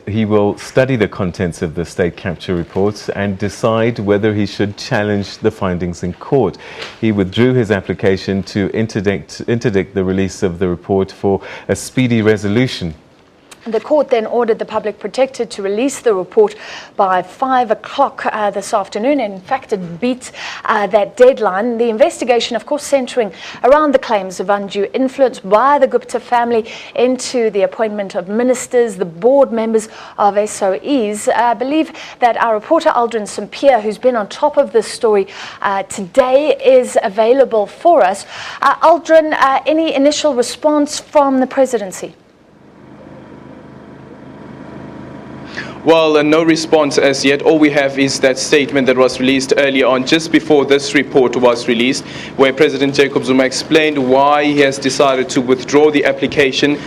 He will study the contents of the state capture reports and decide whether he should challenge the findings in court. He withdrew his application to interdict the release of the report for a speedy resolution. The court then ordered the public protector to release the report by 5 o'clock this afternoon. In fact, it beat that deadline. The investigation, of course, centering around the claims of undue influence by the Gupta family into the appointment of ministers, the board members of SOEs. I believe that our reporter Aldrin St. Pierre, who's been on top of this story today, is available for us. Aldrin, any initial response from the presidency? Well, no response as yet. All we have is that statement that was released earlier on, just before this report was released, where President Jacob Zuma explained why he has decided to withdraw the application,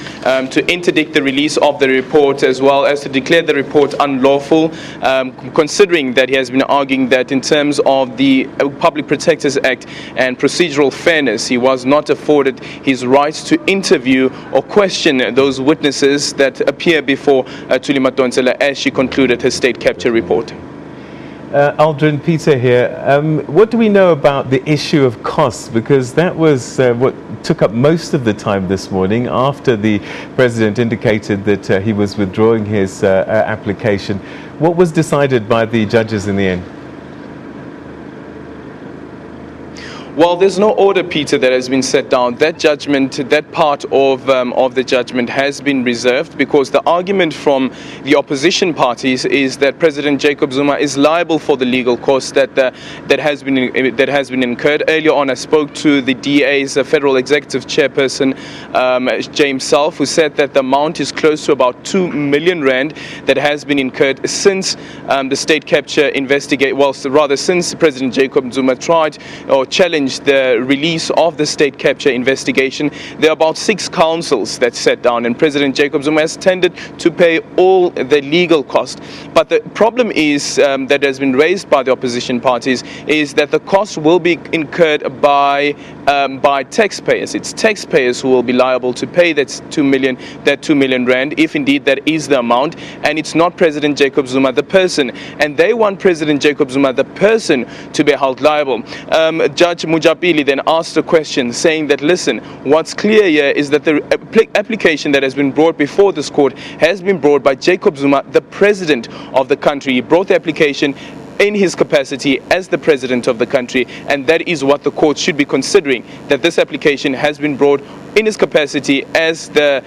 to interdict the release of the report, as well as to declare the report unlawful, considering that he has been arguing that in terms of the Public Protectors Act and procedural fairness, he was not afforded his right to interview or question those witnesses that appear before Thuli Madonsela as she concluded her state capture report. Aldrin, Peter here. What do we know about the issue of costs? Because that was what took up most of the time this morning after the president indicated that he was withdrawing his application. What was decided by the judges in the end? Well, there's no order, Peter, that has been set down. That judgment, that part of the judgment has been reserved, because the argument from the opposition parties is that President Jacob Zuma is liable for the legal costs that has been incurred. Earlier on, I spoke to the DA's federal executive chairperson, James Self, who said that the amount is close to about 2 million rand that has been incurred since the state capture investigate. Well, rather since President Jacob Zuma tried or challenged the release of the state capture investigation. There are about 6 councils that sat down, and President Jacob Zuma has tended to pay all the legal cost. But the problem is that has been raised by the opposition parties is that the cost will be incurred by taxpayers. It's taxpayers who will be liable to pay that 2 million rand, if indeed that is the amount, and it's not President Jacob Zuma the person. And they want President Jacob Zuma the person to be held liable. Judge Mujapili then asked a question saying that, listen, what's clear here is that the application that has been brought before this court has been brought by Jacob Zuma, the president of the country. He brought the application in his capacity as the president of the country, and that is what the court should be considering, that this application has been brought in his capacity as the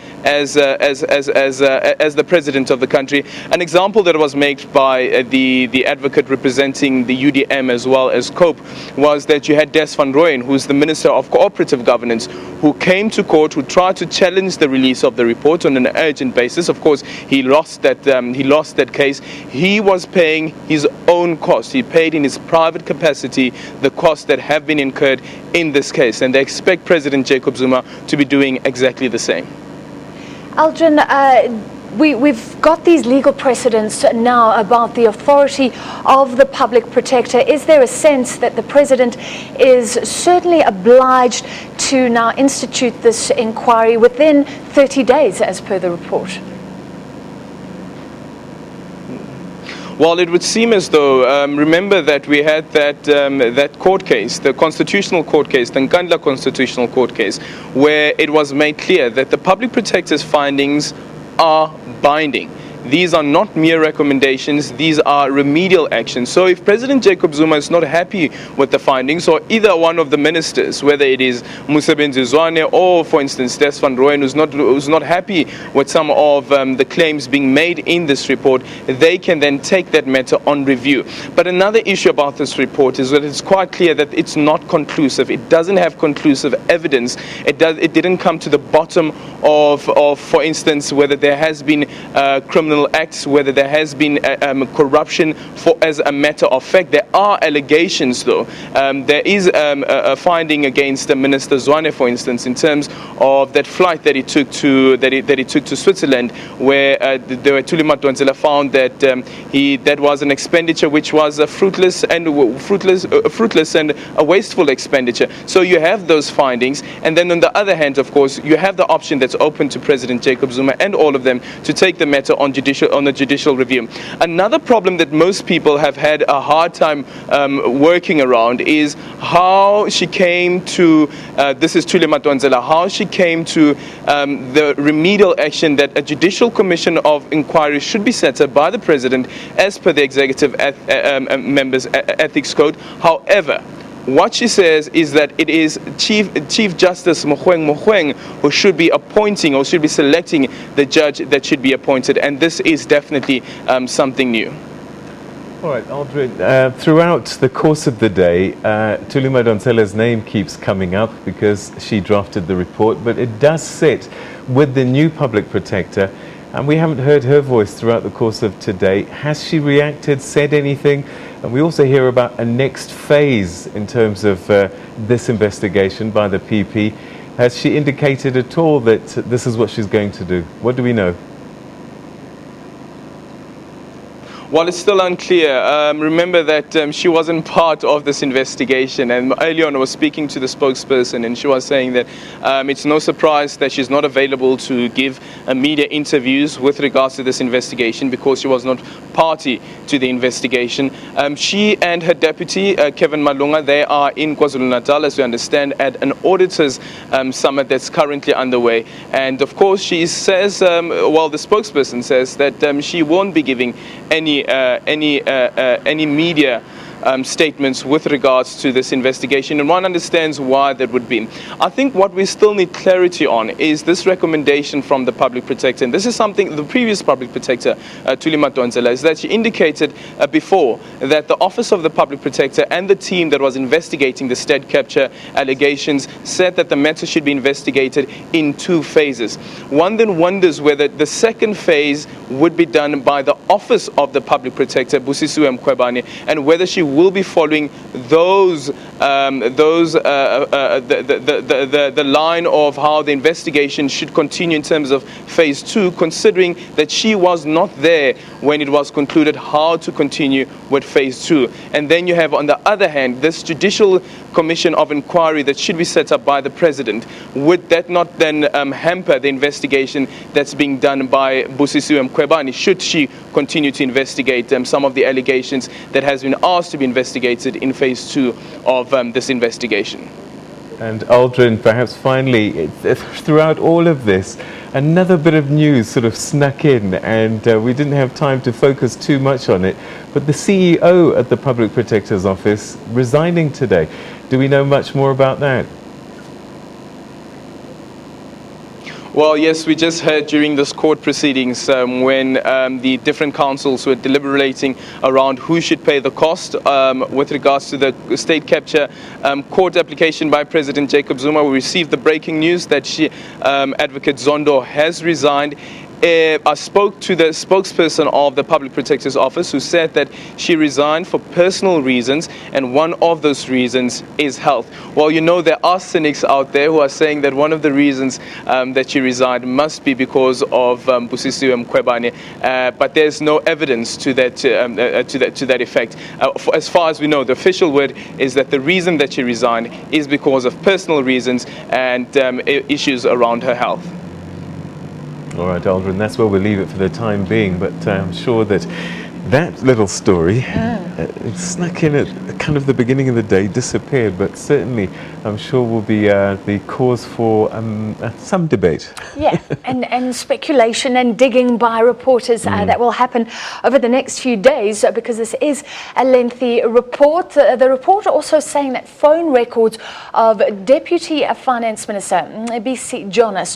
president of the country. An example that was made by the advocate representing the UDM as well as COPE was that you had Des van Rooyen, who's the Minister of Cooperative Governance, who came to court, who tried to challenge the release of the report on an urgent basis. Of course, he lost that case. He was paying his own cost. He paid in his private capacity the costs that have been incurred in this case, and they expect President Jacob Zuma to be doing exactly the same. Aldrin, we've got these legal precedents now about the authority of the public protector. Is there a sense that the president is certainly obliged to now institute this inquiry within 30 days as per the report? Well, it would seem as though, remember that we had that court case, the constitutional court case, the Nkandla constitutional court case, where it was made clear that the public protector's findings are binding. These are not mere recommendations, these are remedial actions. So if President Jacob Zuma is not happy with the findings, or either one of the ministers, whether it is Msibi or, for instance, Des van Rooyen, who's not happy with some of the claims being made in this report, they can then take that matter on review. But another issue about this report is that it's quite clear that it's not conclusive. It doesn't have conclusive evidence. It didn't come to the bottom of for instance, whether there has been criminal acts, whether there has been corruption. As a matter of fact, there are allegations, though. There is a finding against Minister Zwane, for instance, in terms of that flight that he took to Switzerland, where Thuli Madonsela found that that was an expenditure which was a fruitless and a wasteful expenditure. So you have those findings, and then on the other hand, of course, you have the option that's open to President Jacob Zuma and all of them to take the matter on the judicial review. Another problem that most people have had a hard time working around is how she came to, this is Thuli Madonsela, how she came to the remedial action that a judicial commission of inquiry should be set up by the president as per the executive members' ethics code. However, what she says is that it is Chief Justice Mogoeng who should be appointing or should be selecting the judge that should be appointed, and this is definitely something new. All right, Aldrin, throughout the course of the day, Thuli Madonsela's name keeps coming up because she drafted the report, but it does sit with the new public protector, and we haven't heard her voice throughout the course of today. Has she reacted, said anything? And we also hear about a next phase in terms of this investigation by the PP. Has she indicated at all that this is what she's going to do? What do we know? Well, it's still unclear. Remember that she wasn't part of this investigation, and earlier on I was speaking to the spokesperson and she was saying that it's no surprise that she's not available to give media interviews with regards to this investigation because she was not party to the investigation. She and her deputy, Kevin Malunga, they are in KwaZulu-Natal, as we understand, at an auditors summit that's currently underway. And of course she says, well, the spokesperson says that she won't be giving any media statements with regards to this investigation, and one understands why that would be. I think what we still need clarity on is this recommendation from the public protector, and this is something the previous public protector, Thuli Madonsela, is that she indicated before that the office of the public protector and the team that was investigating the state capture allegations said that the matter should be investigated in 2 phases. One then wonders whether the second phase would be done by the office of the public protector, Busi, and whether she will be following the line of how the investigation should continue in terms of phase 2, considering that she was not there when it was concluded how to continue with phase 2. And then you have, on the other hand, this judicial commission of inquiry that should be set up by the president. Would that not then hamper the investigation that's being done by Busi Mkhwebane, should she continue to investigate some of the allegations that has been asked to be investigated in phase 2 of this investigation? And Aldrin, perhaps finally, throughout all of this, another bit of news sort of snuck in, and we didn't have time to focus too much on it, but the CEO at the Public Protector's Office resigning today. Do we know much more about that? Well, yes, we just heard during this court proceedings when the different councils were deliberating around who should pay the cost with regards to the state capture court application by President Jacob Zuma. We received the breaking news that Advocate Zondo has resigned. I spoke to the spokesperson of the Public Protector's Office, who said that she resigned for personal reasons, and one of those reasons is health. Well, you know, there are cynics out there who are saying that one of the reasons that she resigned must be because of Busi Mkhwebane, but there's no evidence to that effect. As far as we know, the official word is that the reason that she resigned is because of personal reasons and issues around her health. All right, Aldrin, that's where we'll leave it for the time being, but I'm sure that that little story it snuck in at kind of the beginning of the day, disappeared, but certainly I'm sure will be the cause for some debate. Yeah, and speculation and digging by reporters that will happen over the next few days, because this is a lengthy report. The report also saying that phone records of Deputy Finance Minister Busi Jonas